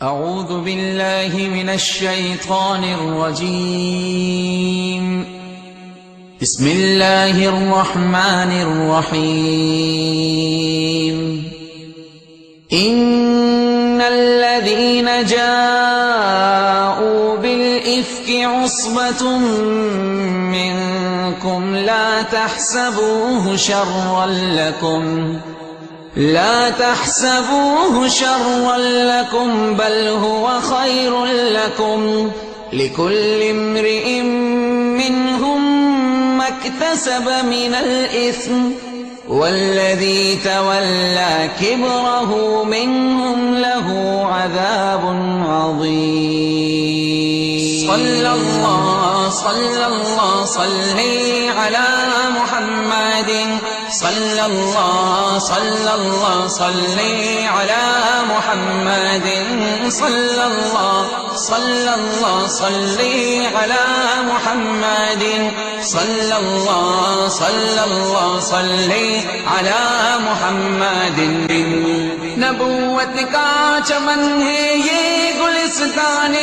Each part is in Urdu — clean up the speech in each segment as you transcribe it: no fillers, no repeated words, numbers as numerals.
اعوذ باللہ من الشیطان الرجیم بسم اللہ الرحمن الرحیم ان الذین جاءوا بالافک عصبۃ منکم لا تحسبوه شرا لكم بل هو خير لكم لكل امرئ منهم ما اكتسب من الإثم والذي تولى كبره منهم له عذاب عظيم صلى الله على محمد صلى الله على محمد صلى الله على محمد صلى الله على محمد نبوت کا چمن ہے یہ گلستان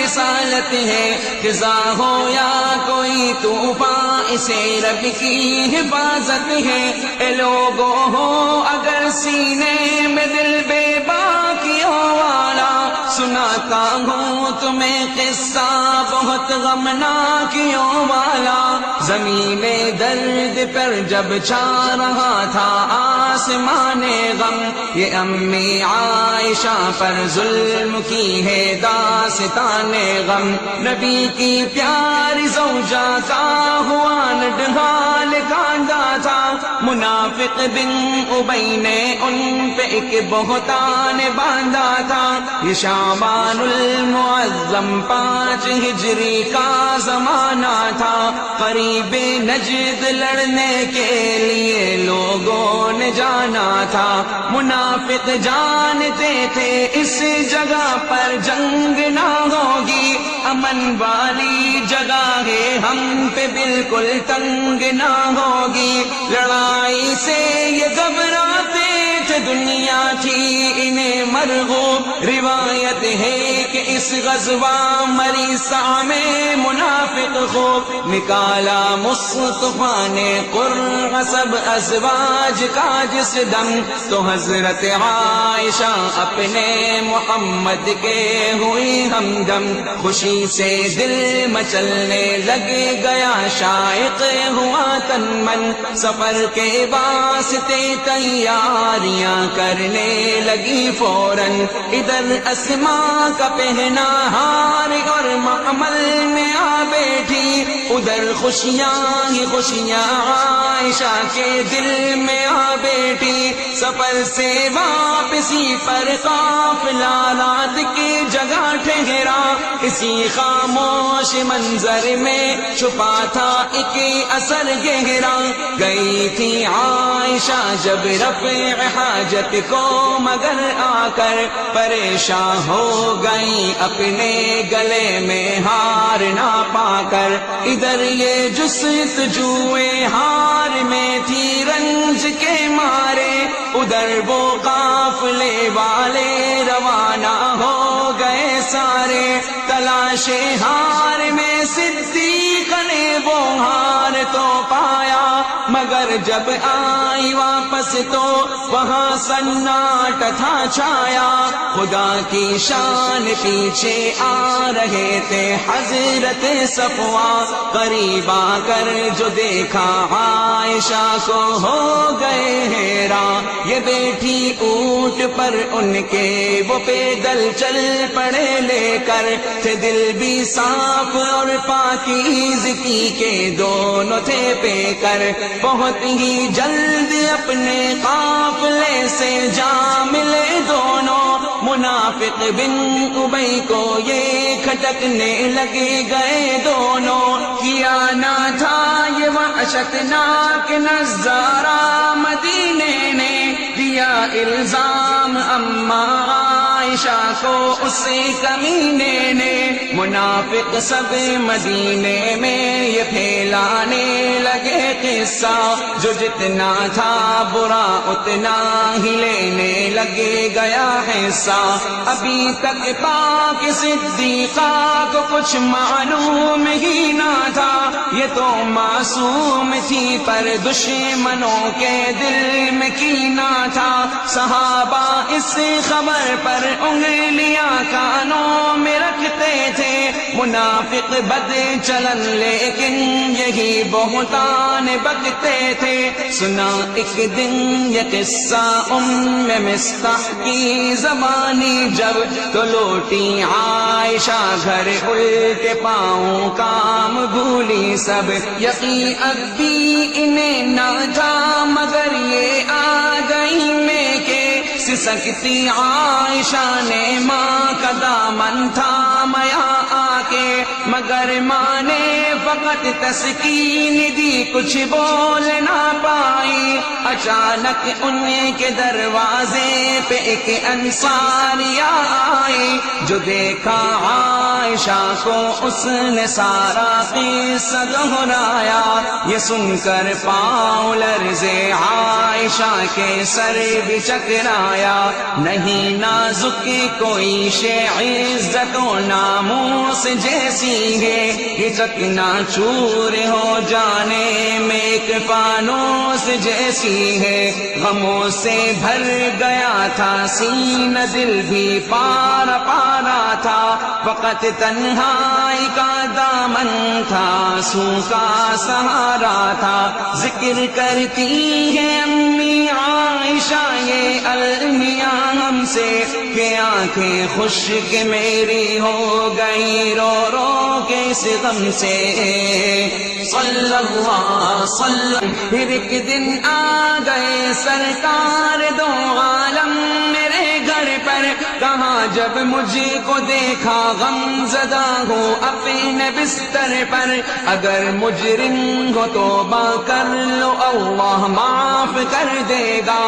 رسالت ہے، خزاں ہو یا کوئی طوفان اسے رب کی حفاظت ہے۔ اے لوگو ہو اگر سینے میں دل بے باکیوں والا، سناتا ہوں تمہیں قصہ بہت غمناکیوں والا۔ زمین درد پر جب چھا رہا تھا آسمان غم، یہ امی عائشہ پر ظلم کی ہے داستان غم۔ نبی کی پیاری زوجہ کا ہوا نڈھال کاندھا تھا، منافق بن ابی نے ان پہ ایک بہتان باندھا تھا۔ یہ شعبان المعظم 5 ہجری کا زمانہ تھا، قریب نجد لڑنے کے لیے لوگوں نے جانا تھا۔ منافق جانتے تھے اس جگہ پر جنگ نہ ہوگی، امن والی جگہ ہے ہم پہ بالکل تنگ نہ ہوگی۔ لڑائی سے یہ گھبراتے تھے، دنیا تھی انہیں مرغوب۔ روایت ہے کہ اس غزوہ مریسا میں منافق خوب نکالا مصطفیٰ نے قرعہ سب ازواج کا جس دم، تو حضرت عائشہ اپنے محمد کے ہوئی ہمدم۔ خوشی سے دل مچلنے لگ گیا، شائق ہوا تن من، سفر کے واسطے تیاریاں کرنے لگی فوراً۔ ادھر اسماء کا پہنا ہار اور معمل میں آ بیٹھی، ادھر خوشیاں ہی خوشیاں عائشہ کے دل میں آ بیٹھی۔ سفر سے واپسی پر قافلہ رات کی جگہ ٹھہرا، اسی خاموش منظر میں چھپا تھا ایک اثر گہرا۔ گئی تھی عائشہ جب رفع حاجت کو، مگر آ کر پریشان ہو گئی اپنے گلے میں ہار نہ پا کر۔ ادھر یہ جستجوئے ہار میں تھی رنج کے مارے، ادھر وہ قافلے والے روانہ ہو گئے سارے۔ تلاش ہار میں صدیق نے وہ ہار تو پایا، مگر جب آئی واپس تو وہاں سناٹا تھا چھایا۔ خدا کی شان پیچھے آ رہے تھے حضرت صفوہ، قریب آ کر جو دیکھا عائشہ کو ہو گئے حیران۔ یہ بیٹھی اونٹ پر ان کے، وہ پیدل چل پڑے لے کر، تھے دل بھی صاف اور پاکیزگی کے دونوں تھے پے کر۔ بہت ہی جلد اپنے قافلے سے جا ملے دونوں، منافق بن ابی کو یہ کھٹکنے لگے گئے دونوں۔ کیا نہ تھا یہ وحشتناک نظارہ، مدینے نے دیا الزام اما عائشہ کو اس کمینے نے منافق سب مدینے میں یہ پھیلانے لگے قصہ، جو جتنا تھا برا اتنا ہی لینے لگے گیا حصہ۔ ابھی تک پاک صدیقہ کو کچھ معلوم ہی نہ تھا، یہ تو معصوم تھی پر دشمنوں کے دل میں کینہ تھا۔ صحابہ اس خبر پر انگلیاں کانوں میں رکھتے تھے، منافق بد چلن لیکن یہی بہتان بکتے تھے۔ سنا ایک دن یہ قصہ مصطح کی زبانی جب، تو لوٹی عائشہ گھر الٹے پاؤں کام بھولی سب۔ یقین اب بھی انہیں نہ تھا مگر یہ آ گئی میں کہ سسکتی عائشہ نے ماں کا دامن تھامیا آ کے، مگر ماں نے فقط تسکین دی کچھ بول نہ پائی۔ اچانک ان کے دروازے پہ ایک انصاریہ آئی، جو دیکھا عائشہ کو اس نے سارا قصہ دہرایا۔ یہ سن کر پاؤں لرزے عائشہ کے سر بھی چکرایا، نہیں نازک کوئی شے عزت و ناموس جیسی ہے، یہ چکنا چور ہو جانے میں ایک فانوس جیسی ہے۔ غموں سے بھر گیا تھا سینہ، دل بھی پارا پارا تھا، فقط تنہائی کا دامن تھا، آنسو کا سہارا تھا۔ ذکر کرتی ہے امی عائشہ یہ المیاں ہم سے کہ آنکھیں خشک میری ہو گئی رو رو کے اس غم سے۔ صلی اللہ صلی، پھر ایک دن آ گئے سرکار دو عالم میرے گھر پر، کہاں جب مجھ کو دیکھا غم زدہ ہوں اپنے بستر پر، اگر مجرم ہو توبہ کر لو اللہ معاف کر دے گا،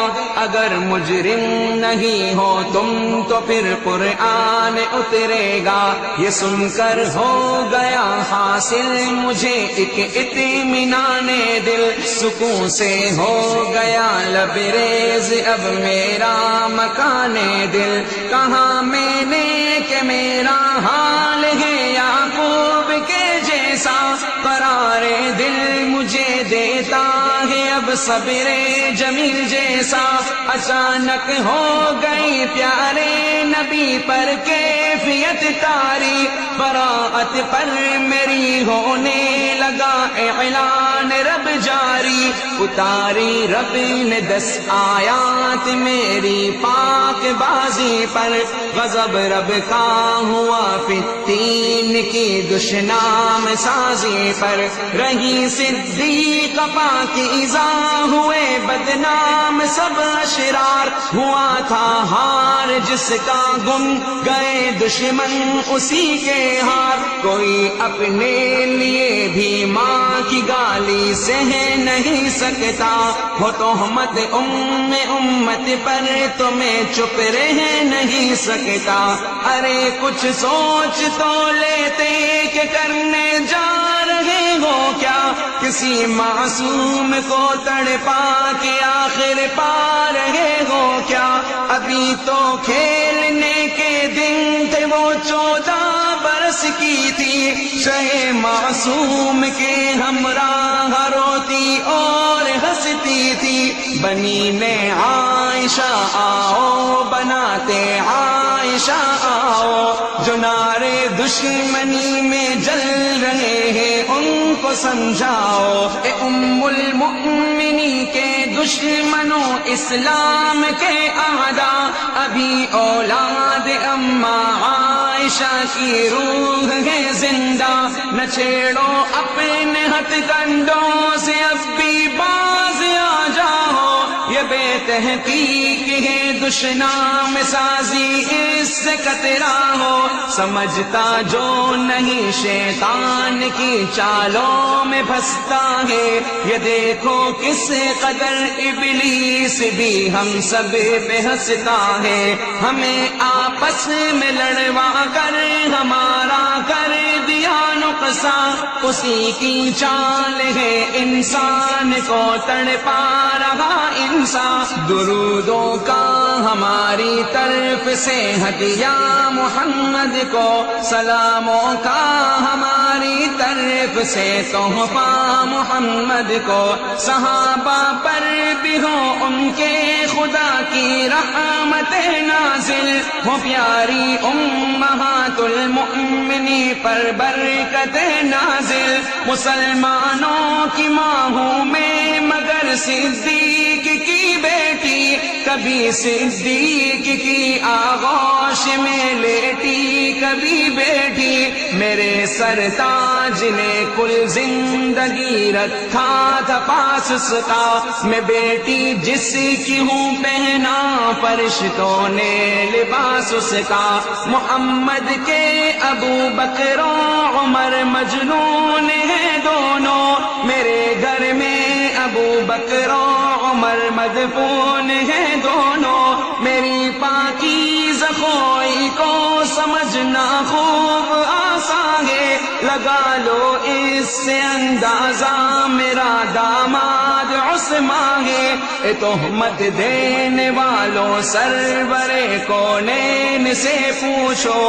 اگر مجرم نہیں ہو تم تو پھر قرآن اترے گا۔ یہ سن کر ہو گیا حاصل مجھے ایک اطمینان دل، سکون سے ہو گیا لبریز اب میرا مکان دل۔ کہاں میں نے کہ میرا حال ہے یعقوب کے جیسا، قرار دل مجھے دیتا ہے اب صبر جمیل جیسا۔ اچانک ہو گئی پیارے نبی پر کیفیت طاری، براءت پر میری ہونے لگا اعلان رب جاری، اتاری رب نے 10 آیات میری پاک بازی پر، غضب رب کا ہوا فتین کی دشنام سازی پر، رہی صدیق پاکیزہ ہوئے بدنام سب اشرار، ہوا تھا ہار جس کا گم گئے دشمن اسی کے ہار، کوئی اپنے لیے بھی ماں کی گالی سہ نہیں سکتا، ہو تہمت امت پر تو میں چپ رہ نہیں سکتا۔ ارے کچھ سوچ تو لیتے کہ کرنے جا رہے ہو کیا، کسی معصوم کو تڑپا کے آخر پا رہے ہو کیا، ابھی تو کھیلنے کے دن تھے وہ 14 برس کی تھی، شہ معصوم کے ہمراہ روتی اور ہنستی تھی، بنی نے عائشہ آؤ بناتے عائشہ آؤ، جو نعرے دشمنی میں جل رہے ہیں ان کو سمجھاؤ، اے ام المؤمنین کے دشمنوں اسلام کے اعداء، ابھی اولاد اماں عائشہ کی روح ہے زندہ، نہ چھیڑو اپنے ہتھ کنڈوں سے اب بھی باز آ جاؤ، یہ بے تحقیق ہے دشنام سازی اس سے کترا ہو، سمجھتا جو نہیں شیطان کی چالوں میں پھنستا ہے۔ یہ دیکھو کس قدر ابلیس بھی ہم سب پہ ہنستا ہے، ہمیں آپس میں لڑوا کر ہمارا کر دیا نقصان، اسی کی چال ہے انسان کو تڑپا رہا انسان۔ درودوں کا ہماری طرف سے ہدیہ محمد کو، سلاموں کا ہماری طرف سے تحفہ محمد کو، صحابہ پر بھی ہو ان کے خدا کی رحمت نازل، ہو پیاری امہات المؤمنین پر برکت نازل، مسلمانوں کی ماہوں میں مگر صدیق کی بیٹی، کبھی صدیق کی آغوش میں لیٹی کبھی بیٹھی، میرے سرتاج نے کل زندگی رکھا تھا پاس اس کا، میں بیٹی جس کی ہوں پہنا فرشتوں نے لباس اس کا، محمد کے ابو بکر و عمر مجنون ہیں دونوں، میرے گھر میں ابو بکر و عمر مدفون ہیں دونوں، میری پاکیزہ خوئی کو سمجھنا خوب آسان ہے، لگا لو اس سے اندازہ میرا داماد عثمان ہے، اے تہمت دینے والوں سرور کونین سے پوچھو،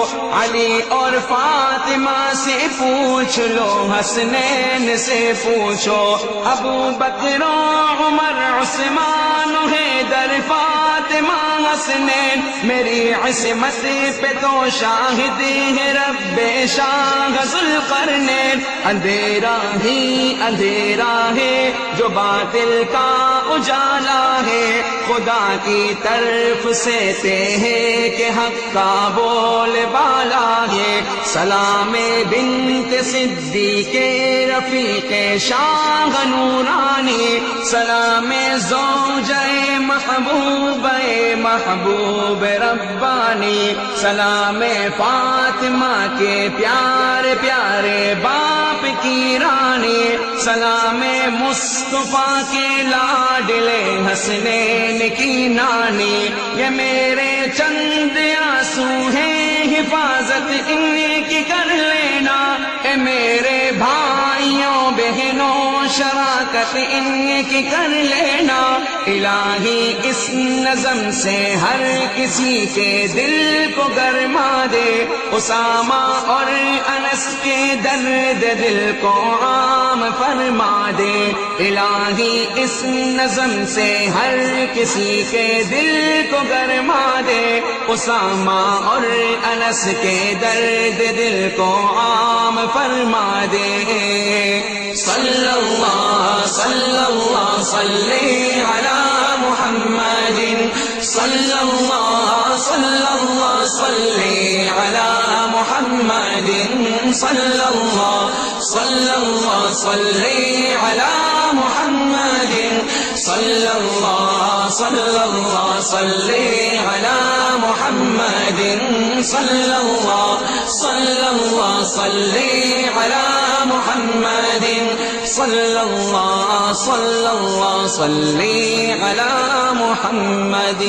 علی اور فاطمہ سے پوچھ لو، حسنین سے پوچھو، ابو بکر و عمر عثمان حیدر فاطمہ حسنین، میری عصمت پہ تو شاہد ہے رب شاہ ذوالقرنین، اندھیرا ہی اندھیرا ہے جو باطل کا اجالا ہے، خدا کی طرف سے تے ہے کہ حق کا بول بالا ہے، سلام بنت صدیق رفیق شاہ نورانی، سلام زوجہ محبوب محبوب ربانی، سلام فاطمہ کے پیارے پیارے باپ کی رانی، سلام مصطفیٰ کے لاڈلے حسنین کی نانی، یہ میرے چند آنسو ہیں حفاظت ان کی کر لینا، اے میرے بھائیوں بہنوں شراکت ان کی کر لینا، الہی اس نظم سے ہر کسی کے دل کو گرما دے، اسامہ اور انس کے درد دل کو عام فرما دے، الہی اس نظم سے ہر کسی کے دل کو گرما دے، اسامہ اور انس کے درد دل کو عام فرما دے، صلی اللہ صلی اللہ صلی علی محمد، صلی اللہ صلی اللہ صلی علی محمد، صلی اللہ صلی اللہ صلی علی محمد، صلی اللہ صلی اللہ صلی علی محمد، صلی اللہ صلی اللہ صلی علی محمد، صلی اللہ صلی اللہ صلی علی محمد۔